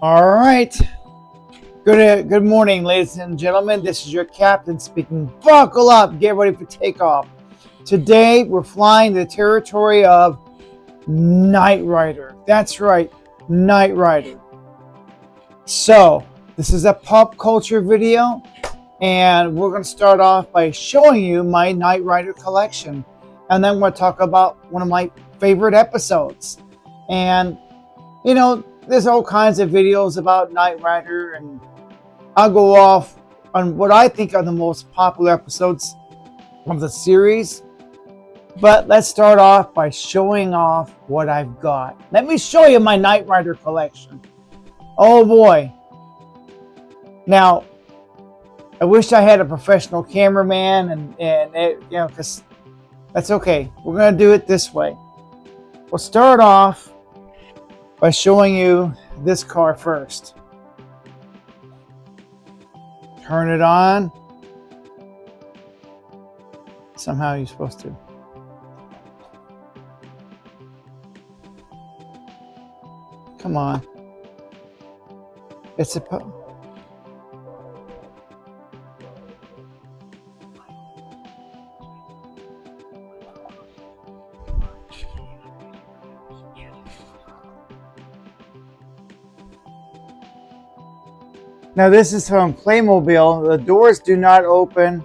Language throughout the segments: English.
All right. Good morning, ladies and gentlemen. This is your captain speaking. Buckle up, get ready for takeoff. Today, we're flying the territory of Knight Rider. That's right, Knight Rider. So, this is a pop culture video, and we're going to start off by showing you my Knight Rider collection. And then we'll talk about one of my favorite episodes. And, there's all kinds of videos about Knight Rider, and I'll go off on what I think are the most popular episodes of the series. But let's start off by showing off what I've got. Let me show you my Knight Rider collection. Oh boy. Now, I wish I had a professional cameraman and it, because that's okay. We're going to do it this way. We'll start off by showing you this car first. Turn it on. Somehow you're supposed to. Come on. It's a. Now this is from Playmobil. The doors do not open,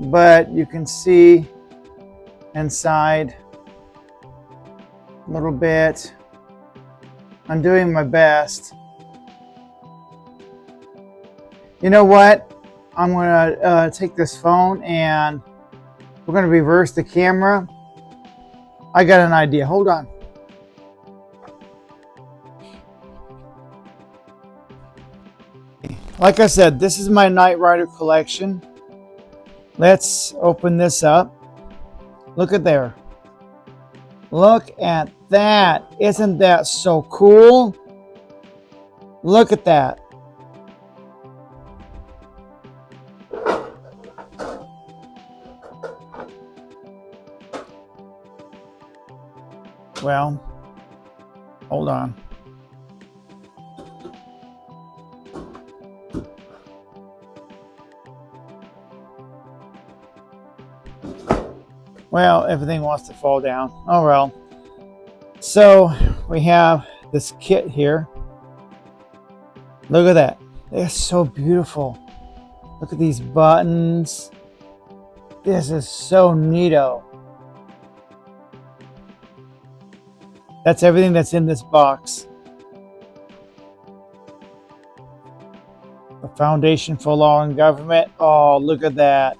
but you can see inside a little bit. I'm doing my best. You know what? I'm going to take this phone and we're going to reverse the camera. I got an idea. Hold on. Like I said, this is my Knight Rider collection. Let's open this up. Look at there. Look at that. Isn't that so cool? Look at that. Well, hold on. Well, everything wants to fall down. Oh well. So we have this kit here. Look at that. They're so beautiful. Look at these buttons. This is so neato. That's everything that's in this box. The Foundation for Law and Government. Oh, look at that.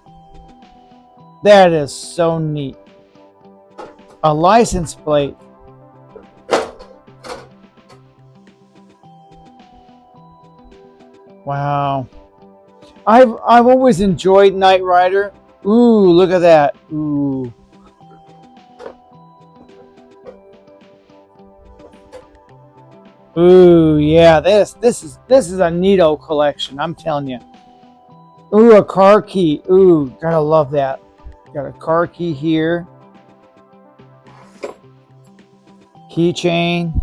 That is so neat. A license plate. Wow. I've always enjoyed Knight Rider. Ooh, look at that. Ooh. Ooh, yeah. This is a neato collection. I'm telling you. Ooh, a car key. Ooh, gotta love that. Got a car key here. Keychain.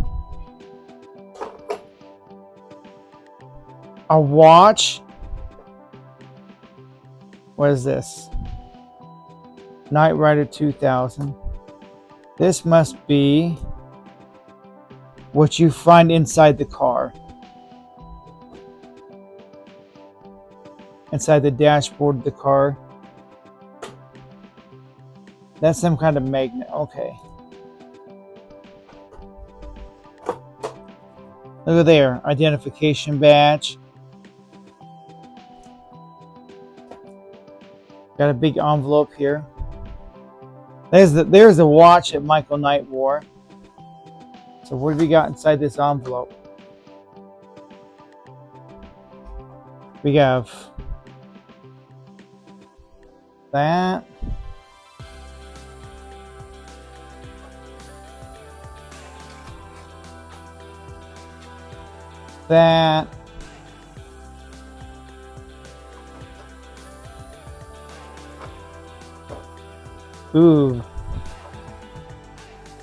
A watch. What is this? Knight Rider 2000. This must be what you find inside the car. Inside the dashboard of the car. That's some kind of magnet. Okay. Look at there. Identification badge. Got a big envelope here. There's the watch that Michael Knight wore. So what have we got inside this envelope? We have that. That. Ooh. I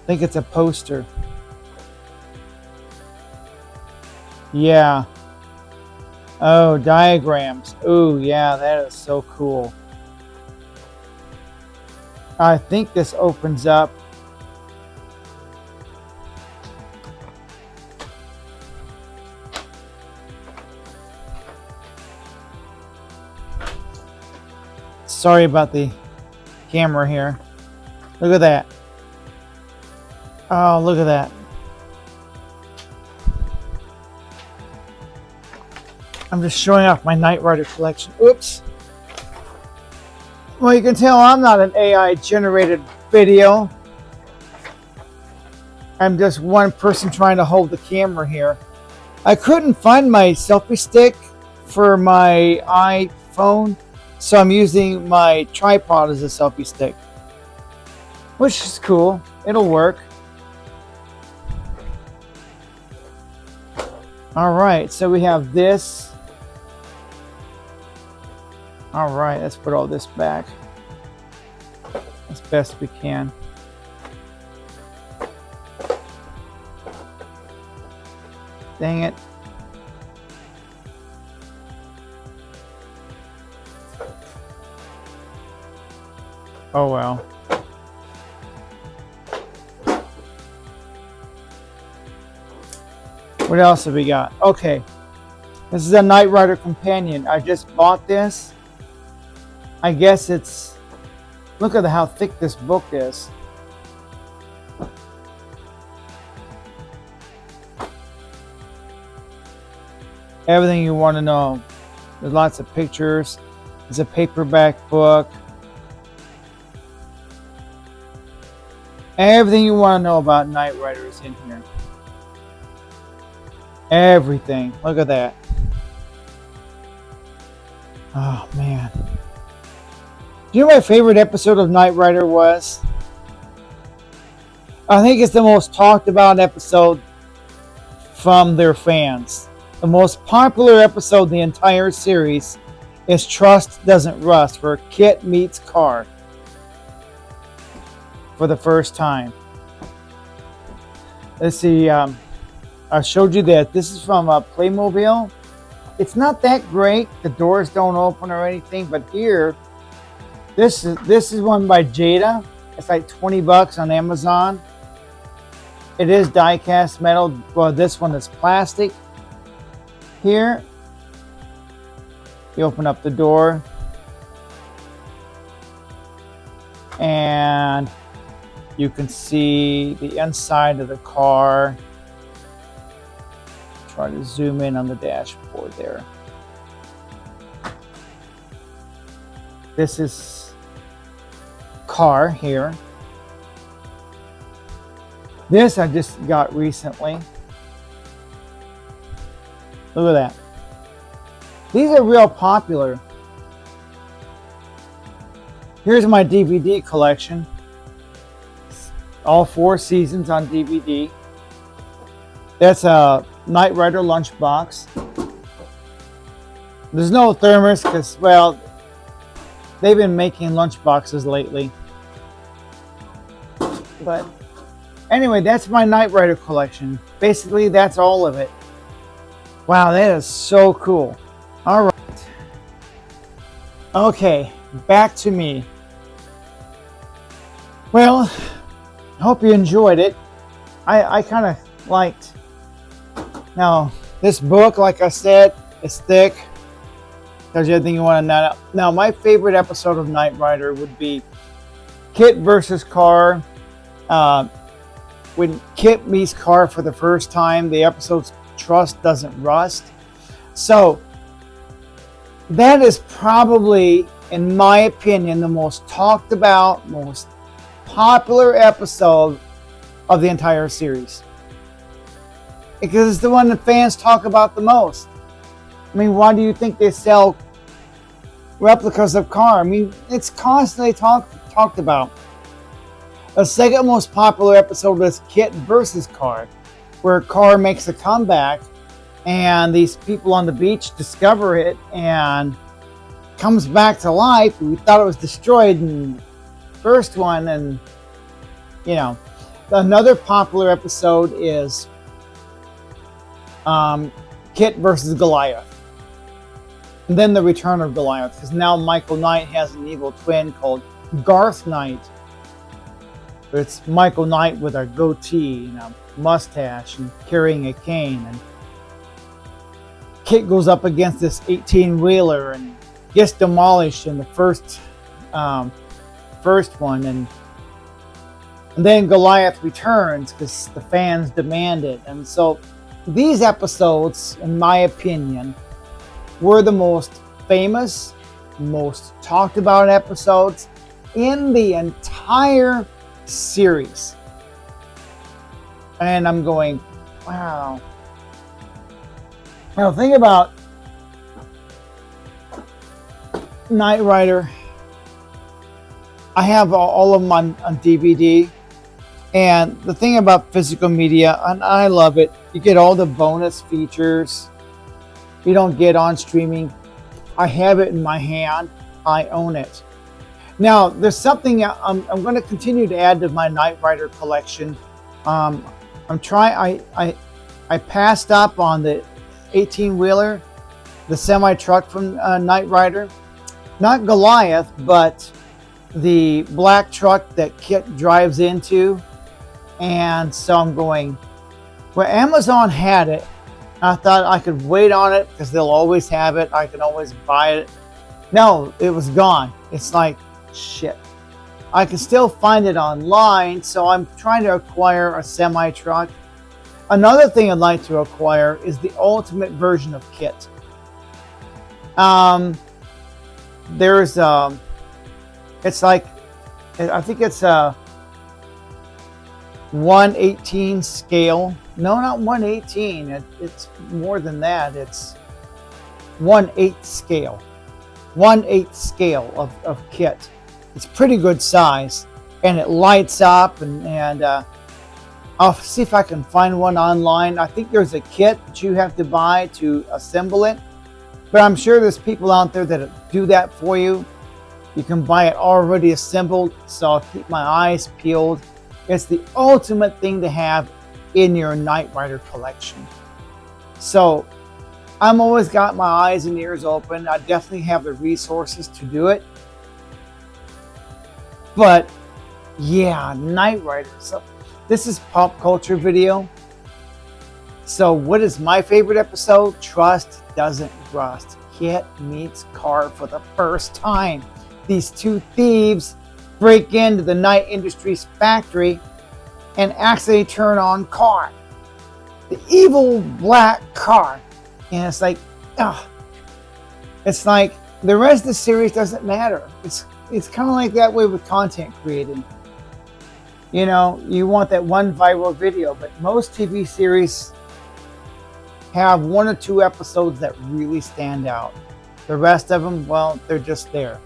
think it's a poster. Yeah. Oh, diagrams. Oh, yeah, that is so cool. I think this opens up. Sorry about the camera here. Look at that. Oh, look at that. I'm just showing off my Knight Rider collection. Oops. Well, you can tell I'm not an AI generated video. I'm just one person trying to hold the camera here. I couldn't find my selfie stick for my iPhone, so I'm using my tripod as a selfie stick, which is cool. It'll work. All right, so we have this. All right, let's put all this back as best we can. Dang it. Oh well. What else have we got? Okay. This is a Knight Rider companion. I just bought this. I guess it's... Look at how thick this book is. Everything you want to know. There's lots of pictures. It's a paperback book. Everything you want to know about Knight Rider is in here. Everything. Look at that. Oh, man. Do you know what my favorite episode of Knight Rider was? I think it's the most talked about episode from their fans. The most popular episode in the entire series is Trust Doesn't Rust, where Kit meets Car for the first time. Let's see, I showed you that. This is from Playmobil. It's not that great. The doors don't open or anything, but here, this is one by Jada. It's like $20 on Amazon. It is die-cast metal. Well, this one is plastic. Here, you open up the door, and you can see the inside of the car. Try to zoom in on the dashboard there. This is car here. This I just got recently. Look at that. These are real popular. Here's my DVD collection. All 4 seasons on DVD. That's a Knight Rider lunchbox. There's no thermos because, well, they've been making lunchboxes lately. But anyway, that's my Knight Rider collection. Basically, that's all of it. Wow, that is so cool. All right. Okay, back to me. Well, I hope you enjoyed it. I kind of liked. Now, this book, like I said, is thick. Tells you everything you want to know. Now, my favorite episode of Knight Rider would be Kit versus Car. When Kit meets Car for the first time, the episode's Trust Doesn't Rust. So, that is probably, in my opinion, the most talked about, most popular episode of the entire series. Because it's the one that fans talk about the most. I mean, why do you think they sell replicas of Car? I mean, it's constantly talked about. The second most popular episode is Kit versus Car, where Car makes a comeback and these people on the beach discover it and comes back to life. We thought it was destroyed in the first one, and you know. Another popular episode is Kit versus Goliath. And then the return of Goliath, because now Michael Knight has an evil twin called Garth Knight. It's Michael Knight with a goatee and a mustache and carrying a cane. And Kit goes up against this 18-wheeler and gets demolished in the first one. And then Goliath returns because the fans demand it. And so these episodes, in my opinion, were the most famous, most talked about episodes in the entire series. And I'm going, wow. Now think about Knight Rider. I have all of them on DVD. And the thing about physical media, and I love it, you get all the bonus features you don't get on streaming. I have it in my hand. I own it. Now, there's something I'm going to continue to add to my Knight Rider collection. I passed up on the 18-wheeler, the semi-truck from Knight Rider. Not Goliath, but the black truck that Kit drives into. And so I'm going, well, Amazon had it. I thought I could wait on it because they'll always have it. I can always buy it. No, it was gone. It's like, shit. I can still find it online, so I'm trying to acquire a semi-truck. Another thing I'd like to acquire is the ultimate version of Kit. There's it's like, I think it's a 1/18 scale. No, not 1/18. It's more than that. It's 1/8 scale. 1/8 scale of Kit. It's pretty good size, and it lights up. And I'll see if I can find one online. I think there's a kit that you have to buy to assemble it, but I'm sure there's people out there that do that for you. You can buy it already assembled, so I'll keep my eyes peeled. It's the ultimate thing to have in your Knight Rider collection. So I'm always got my eyes and ears open. I definitely have the resources to do it. But yeah, Knight Rider. So this is pop culture video. So what is my favorite episode? Trust Doesn't Rust. Kit meets Car for the first time. These two thieves break into the Knight Industries factory and accidentally turn on Car, the evil black Car. And it's like, it's like the rest of the series doesn't matter. It's kind of like that way with content creating. You know, you want that one viral video, but most TV series have 1 or 2 episodes that really stand out. The rest of them, well, they're just there.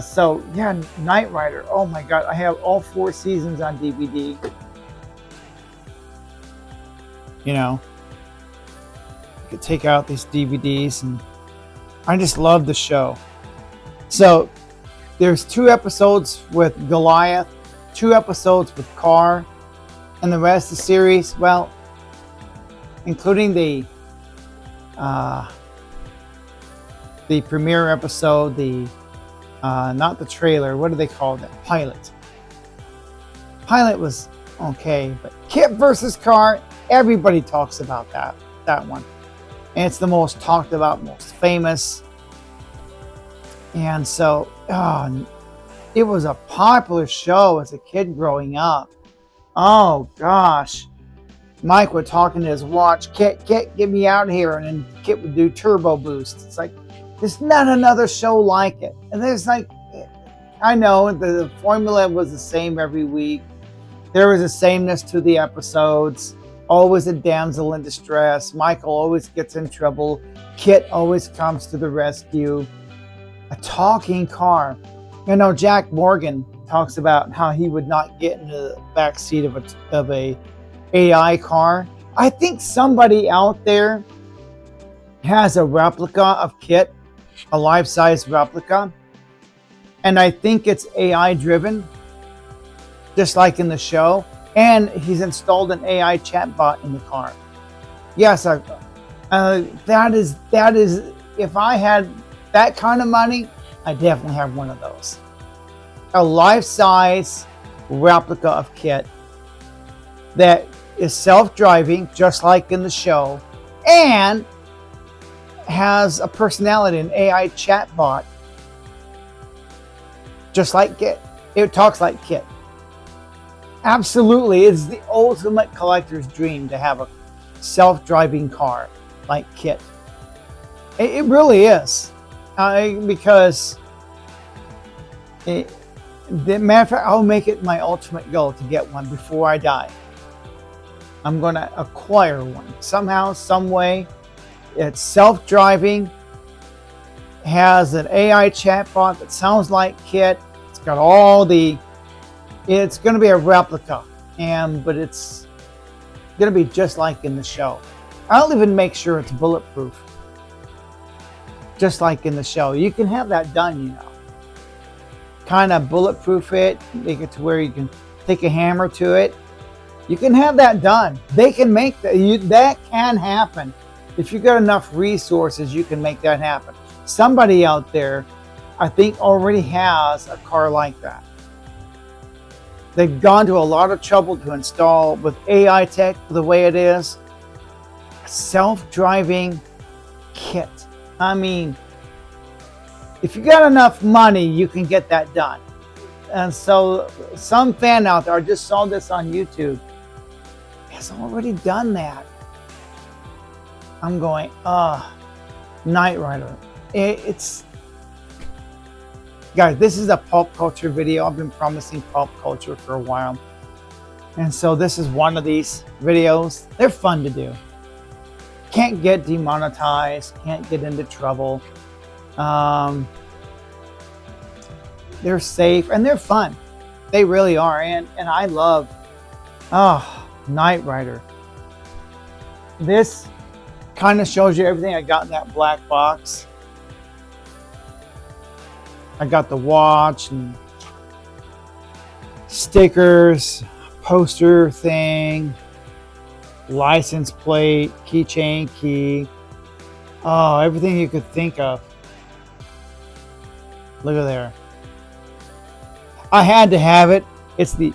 So yeah, Knight Rider. Oh my God, I have all 4 seasons on DVD. You know, you could take out these DVDs, and I just love the show. So there's 2 episodes with Goliath, 2 episodes with Car, and the rest of the series, well, including the premiere episode, not the trailer, what do they call that? Pilot. Pilot was okay, but Kit versus Car, everybody talks about that one. And it's the most talked about, most famous. And so, it was a popular show as a kid growing up. Oh gosh. Mike would talk in his watch, Kit, get me out of here. And then Kit would do turbo boost. It's like, there's not another show like it. And there's like, I know the formula was the same every week. There was a sameness to the episodes. Always a damsel in distress. Michael always gets in trouble. Kit always comes to the rescue. A talking car. You know, Jack Morgan talks about how he would not get into the back seat of a AI car. I think somebody out there has a replica of Kit, a life-size replica, and I think it's AI driven, just like in the show, and he's installed an AI chatbot in the car. Yes, that is. If I had that kind of money, I definitely have one of those. A life-size replica of KITT that is self-driving, just like in the show, and has a personality, an AI chatbot, just like KITT. It talks like KITT. Absolutely, it's the ultimate collector's dream to have a self-driving car like KITT. It really is, because the matter of fact, I'll make it my ultimate goal to get one before I die. I'm going to acquire one somehow, some way. It's self-driving, has an AI chatbot that sounds like KITT. It's got all the. It's going to be a replica, but it's going to be just like in the show. I'll even make sure it's bulletproof, just like in the show. You can have that done, you know. Kind of bulletproof it, make it to where you can take a hammer to it. You can have that done. They can make that. That can happen. If you've got enough resources, you can make that happen. Somebody out there, I think, already has a car like that. They've gone to a lot of trouble to install with AI tech the way it is. Self-driving KITT. I mean, if you got enough money, you can get that done. And so some fan out there, I just saw this on YouTube, has already done that. I'm going, Knight Rider. It's, guys, this is a pulp culture video. I've been promising pulp culture for a while. And so this is one of these videos. They're fun to do. Can't get demonetized, can't get into trouble. They're safe and they're fun. They really are. And I love, Knight Rider. This kind of shows you everything I got in that black box. I got the watch and stickers, poster thing, license plate, keychain, key. Oh, everything you could think of. Look at there. I had to have it. It's the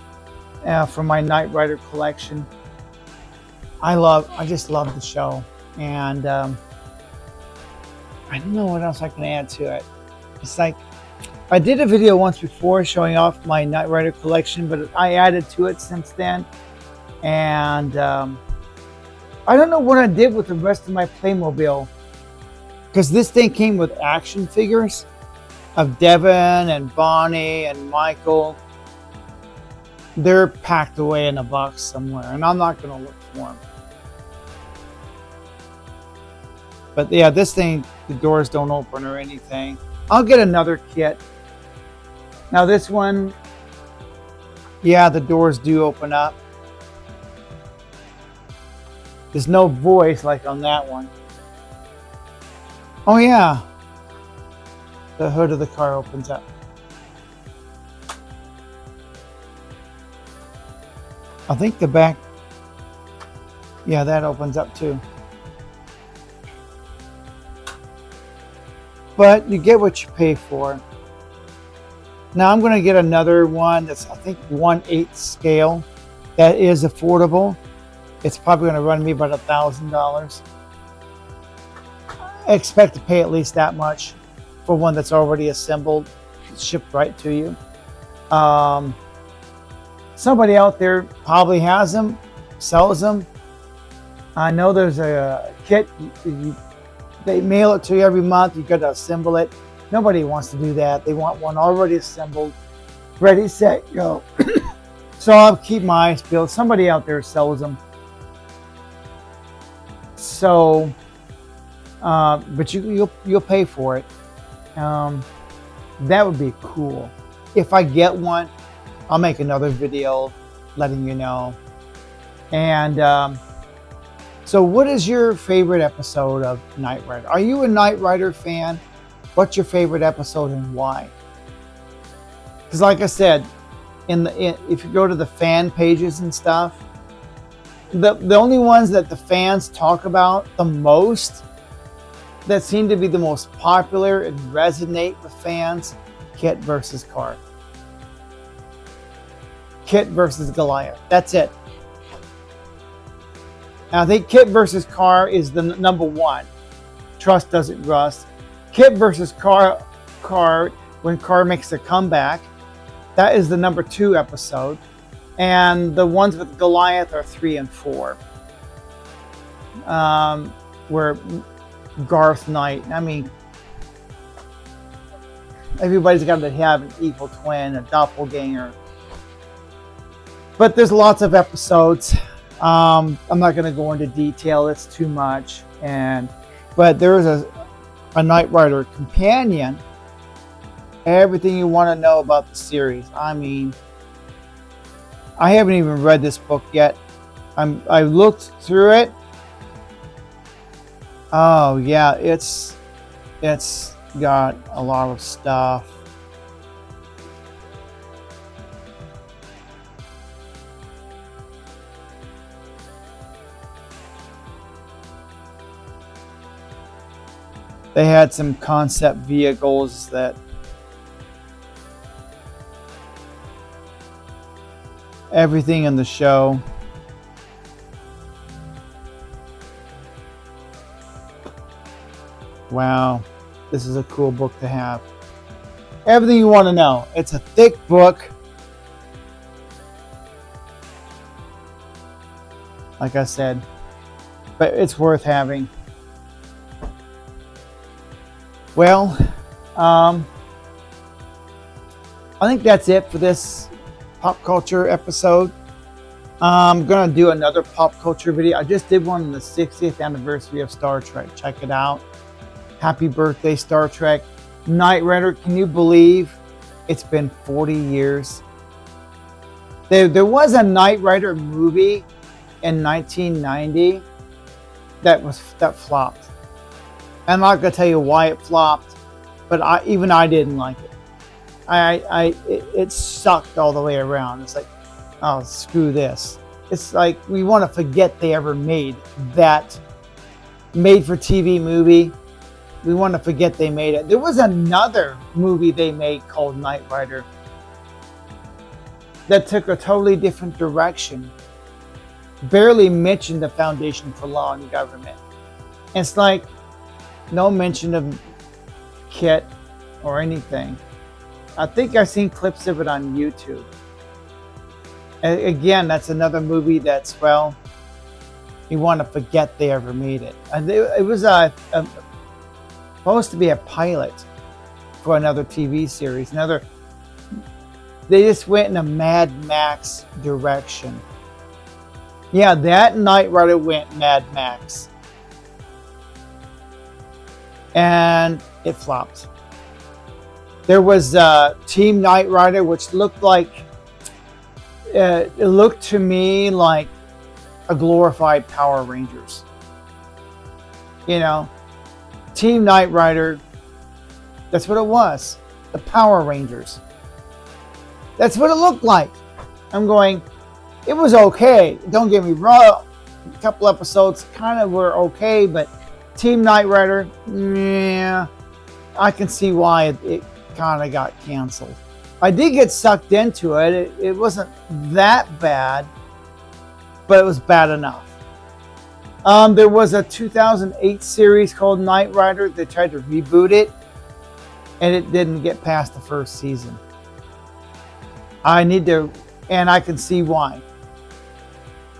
from my Knight Rider collection. I just love the show, and I don't know what else I can add to it. It's like I did a video once before showing off my Knight Rider collection, but I added to it since then, and I don't know what I did with the rest of my Playmobil, because this thing came with action figures of Devin and Bonnie and Michael. They're packed away in a box somewhere, and I'm not going to look for them. But yeah, this thing, the doors don't open or anything. I'll get another kit. Now this one, yeah, the doors do open up. There's no voice like on that one. Oh yeah, the hood of the car opens up. I think the back, yeah, that opens up too. But you get what you pay for. Now I'm going to get another one that's, I think, 1/8 scale. That is affordable. It's probably going to run me about $1,000. I expect to pay at least that much for one that's already assembled, shipped right to you. Somebody out there probably has them, sells them. I know there's a kit. They mail it to you every month. You got to assemble it. Nobody wants to do that. They want one already assembled, ready, set, go. So I'll keep my eyes peeled. Somebody out there sells them. So, but you'll pay for it. That would be cool. If I get one, I'll make another video letting you know. And so what is your favorite episode of Knight Rider? Are you a Knight Rider fan? What's your favorite episode and why? Because like I said, if you go to the fan pages and stuff, the only ones that the fans talk about the most, that seem to be the most popular and resonate with fans, Kit versus Car. Kit versus Goliath. That's it. And I think Kit versus Car is the number one. Trust doesn't rust. Kit versus Car, when Car makes a comeback, that is the number 2 episode. And the ones with Goliath are 3 and 4. Where Garth Knight, I mean, everybody's got to have an equal twin, a doppelganger. But there's lots of episodes. I'm not going to go into detail. It's too much. But there is a Knight Rider companion. Everything you want to know about the series. I mean, I haven't even read this book yet. I looked through it. Oh yeah, it's got a lot of stuff. They had some concept vehicles that everything in the show. Wow, this is a cool book to have. Everything you want to know. It's a thick book. Like I said, but it's worth having. Well, I think that's it for this pop culture episode. I'm going to do another pop culture video. I just did one on the 60th anniversary of Star Trek. Check it out. Happy birthday, Star Trek. Knight Rider, can you believe it's been 40 years? There was a Knight Rider movie in 1990 that flopped. I'm not going to tell you why it flopped, but I didn't like it. It sucked all the way around. It's like, oh, screw this. It's like we want to forget they ever made that made-for-TV movie. We want to forget they made it. There was another movie they made called Knight Rider that took a totally different direction. Barely mentioned the Foundation for Law and Government. It's like no mention of Kit or anything. I think I've seen clips of it on YouTube. And again, that's another movie that's, well, you want to forget they ever made it. And it was supposed to be a pilot for another TV series. They just went in a Mad Max direction. Yeah, that Knight Rider went Mad Max. And it flopped. There was Team Knight Rider, which looked like, it looked to me like a glorified Power Rangers. You know, Team Knight Rider, that's what it was. The Power Rangers. That's what it looked like. I'm going, it was okay. Don't get me wrong. A couple episodes kind of were okay, but Team Knight Rider, yeah, I can see why it kind of got canceled. I did get sucked into it. It wasn't that bad, but it was bad enough. There was a 2008 series called Knight Rider. They tried to reboot it, and it didn't get past the first season. And I can see why.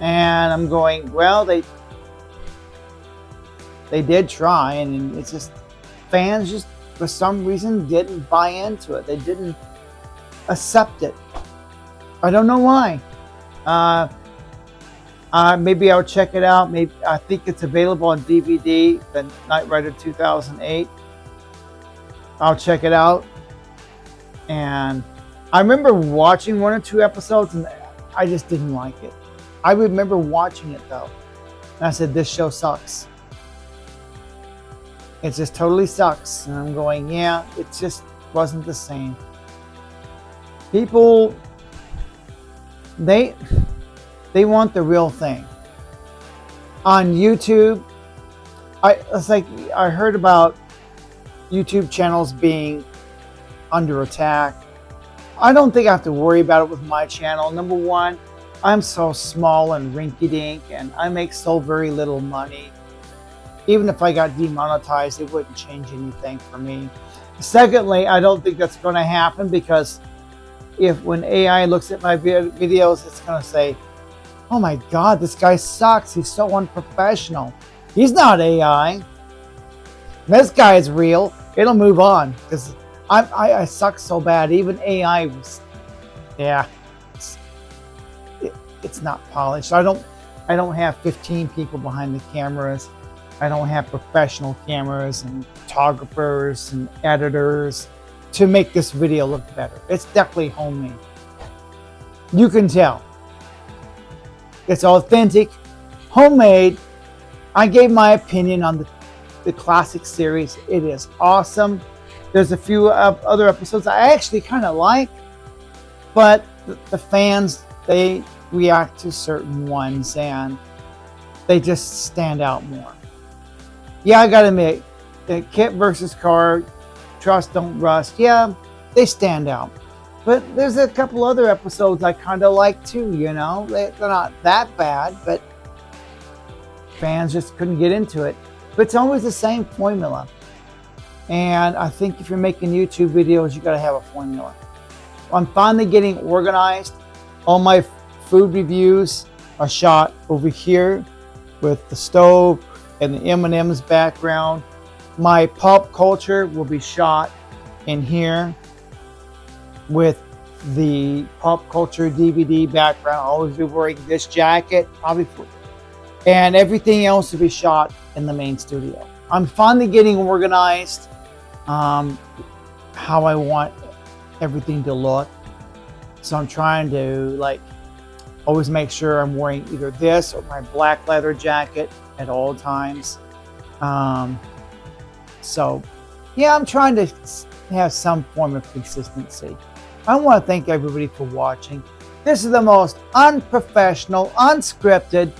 And I'm going, well, they did try, and it's just fans just for some reason didn't buy into it. They didn't accept it. I don't know why. Maybe I'll check it out. Maybe I think it's available on DVD. The Knight Rider 2008. I'll check it out. And I remember watching 1 or 2 episodes, and I just didn't like it. I remember watching it though, and I said, "This show sucks. It just totally sucks." And I'm going, yeah, it just wasn't the same. People, they want the real thing. On YouTube, I heard about YouTube channels being under attack. I don't think I have to worry about it with my channel. Number one, I'm so small and rinky-dink, and I make so very little money. Even if I got demonetized, it wouldn't change anything for me. Secondly, I don't think that's going to happen, because when AI looks at my videos, it's going to say, oh my God, this guy sucks. He's so unprofessional. He's not AI. This guy is real. It'll move on, because I suck so bad. Even AI was, yeah, it's not polished. I don't have 15 people behind the cameras. I don't have professional cameras and photographers and editors to make this video look better. It's definitely homemade. You can tell. It's authentic, homemade. I gave my opinion on the classic series. It is awesome. There's a few other episodes I actually kind of like, but the fans, they react to certain ones and they just stand out more. Yeah, I gotta admit, the Kit versus Car, Trust Don't Rust, yeah, they stand out. But there's a couple other episodes I kind of like too, you know? They're not that bad, but fans just couldn't get into it. But it's always the same formula. And I think if you're making YouTube videos, you gotta have a formula. I'm finally getting organized. All my food reviews are shot over here with the stove and the M&M's background. My pop culture will be shot in here with the pop culture DVD background. I'll always be wearing this jacket, and everything else will be shot in the main studio. I'm finally getting organized, how I want everything to look. So I'm trying to always make sure I'm wearing either this or my black leather jacket at all times. So yeah, I'm trying to have some form of consistency. I want to thank everybody for watching. This is the most unprofessional, unscripted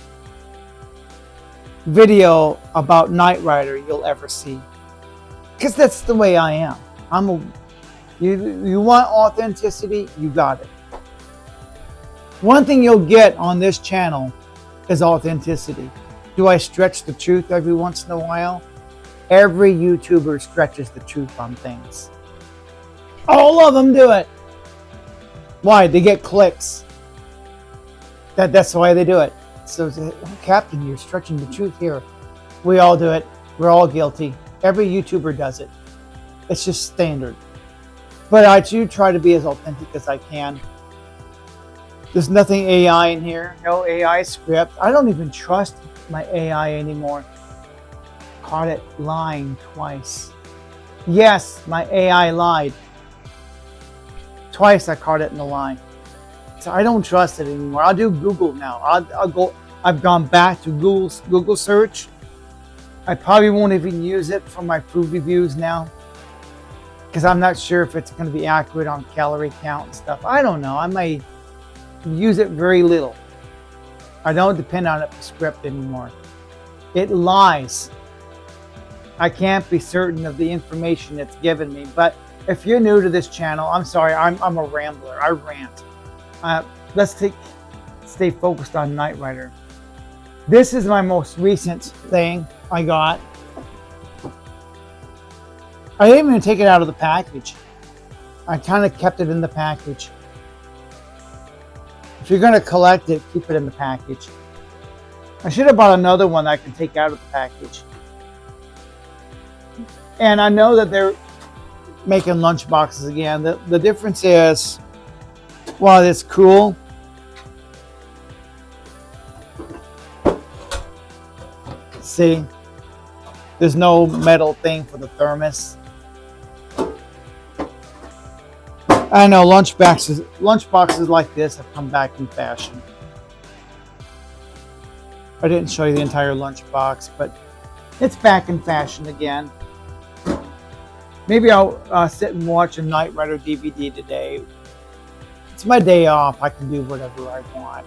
video about Knight Rider you'll ever see. Because that's the way I am. You want authenticity, you got it. One thing you'll get on this channel is authenticity. Do I stretch the truth every once in a while? Every YouTuber stretches the truth on things. All of them do it. Why? They get clicks. That's why they do it. So, oh, Captain, you're stretching the truth here. We all do it. We're all guilty. Every YouTuber does it. It's just standard. But I do try to be as authentic as I can. There's nothing AI in here. No AI script. I don't even trust my AI anymore. Caught it lying twice. Yes, my AI lied. Twice I caught it in the lie. So I don't trust it anymore. I'll do Google now. I've gone back to Google search. I probably won't even use it for my food reviews now, because I'm not sure if it's going to be accurate on calorie count and stuff. I don't know. I may use it very little. I don't depend on it for script anymore. It lies. I can't be certain of the information it's given me. But if you're new to this channel, I'm sorry, I'm a rambler. I rant. Let's stay focused on Knight Rider. This is my most recent thing I got. I didn't even take it out of the package. I kind of kept it in the package. If you're going to collect it, keep it in the package. I should have bought another one that I can take out of the package. And I know that they're making lunch boxes again. The difference is, while it's cool, see, there's no metal thing for the thermos. I know lunch boxes like this have come back in fashion. I didn't show you the entire lunch box, but it's back in fashion again. Maybe I'll sit and watch a Knight Rider DVD today. It's my day off. I can do whatever I want.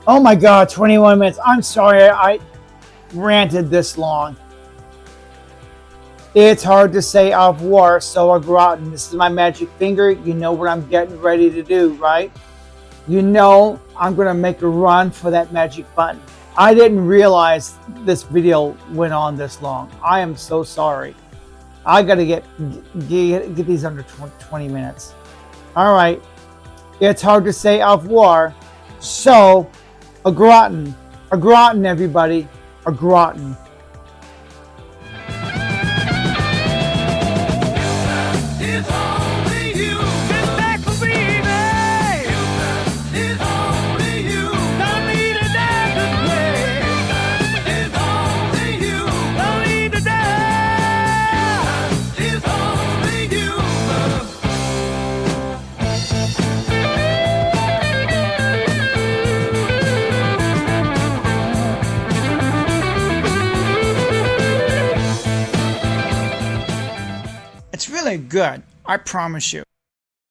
Oh my God, 21 minutes. I'm sorry. ranted this long. It's hard to say au revoir, so au gratin. This is my magic finger. You know what I'm getting ready to do, right? You know I'm going to make a run for that magic button. I didn't realize this video went on this long. I am so sorry. I got to get these under 20 minutes. All right. It's hard to say au revoir, so au gratin. Au gratin, everybody. Au gratin. It's really good, I promise you.